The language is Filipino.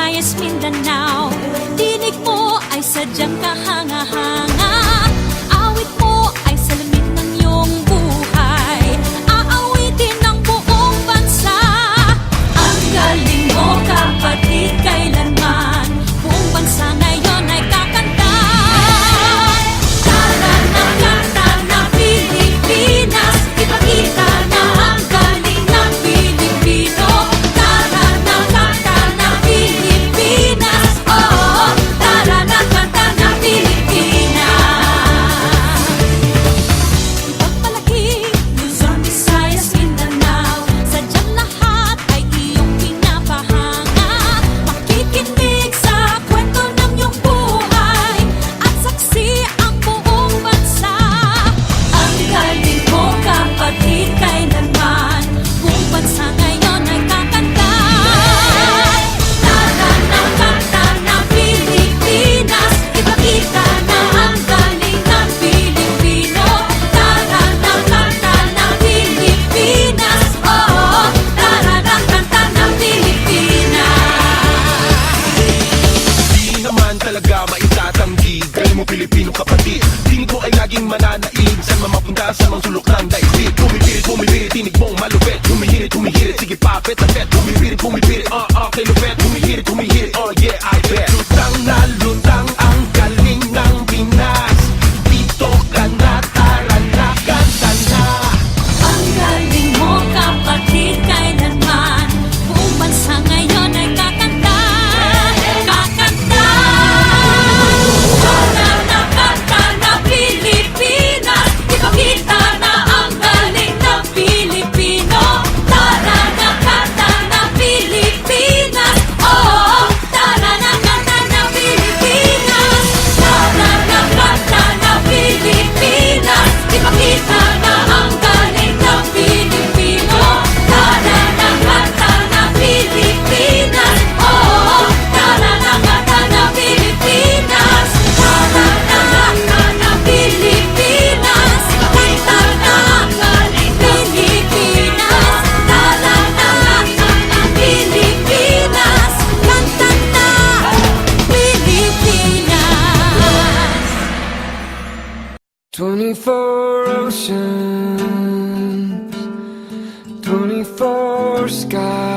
Visayas, Mindanao. Tinig mo ay sadyang kahanga-hanga. Awit mo ay salamin ng iyong buhay. Aawitin ng buong bansa. Ang galing mo, kapatid, kailanman buong bansa ngayon ay kakanta. Tara na, kanta na Pilipinas, ipakita na ang galing ng Pilipino. Tara na, kanta na Pilipinas, oh, tara na, kanta na Pilipinas. Ipagpalaki, Luzon, Visayas, Mindanao, sadyang lahat ay iyong pinapahanga. Makikinig sa kwento ng iyong buhay at saksi ang buong bansa. Ang galing mo, kapatid, kailanman buong bansa ngayon ay kakanta. Tara na, kanta na Pilipinas, ipakita na ang galing ng Pilipino. Tara na, kanta na Pilipinas, oh, tara na, kanta na Pilipinas. Di naman talaga maitatanggi, galing mo Pilipino kapatid. Tinig ko ay laging mananaig, saan man mapunta sa mga sulok ng daigdig. Bumibirit, tinig mong malupit. Humihirit, sige papet na pet. Bumibirit, kay lupet. Humihirit, oh yeah, I bet. Lutang na lutang ang galing ng Pinas. Dito ka na, tara na, kanta na. Ang galing mo, kapatid, kailanman buong bansa ngayon ay kakanta. Kakanta. Tara na, kanta na Pilipinas, ipakita na ang galing ng Pilipino. Tara na, kanta na Pilipinas, oh, tara na, kanta na Pilipinas. Tara na, kanta na Pilipinas, ipakita na ang galing ng Pilipino. Tara na, kanta na Pilipinas, oh, tara na, kanta na Pilipinas. Tara na, kanta na Pilipinas, ipakita na ang galing ng Pilipinas. Tara na, kanta na Pilipinas, kanta na Pilipinas. 24 oceans, 24 skies.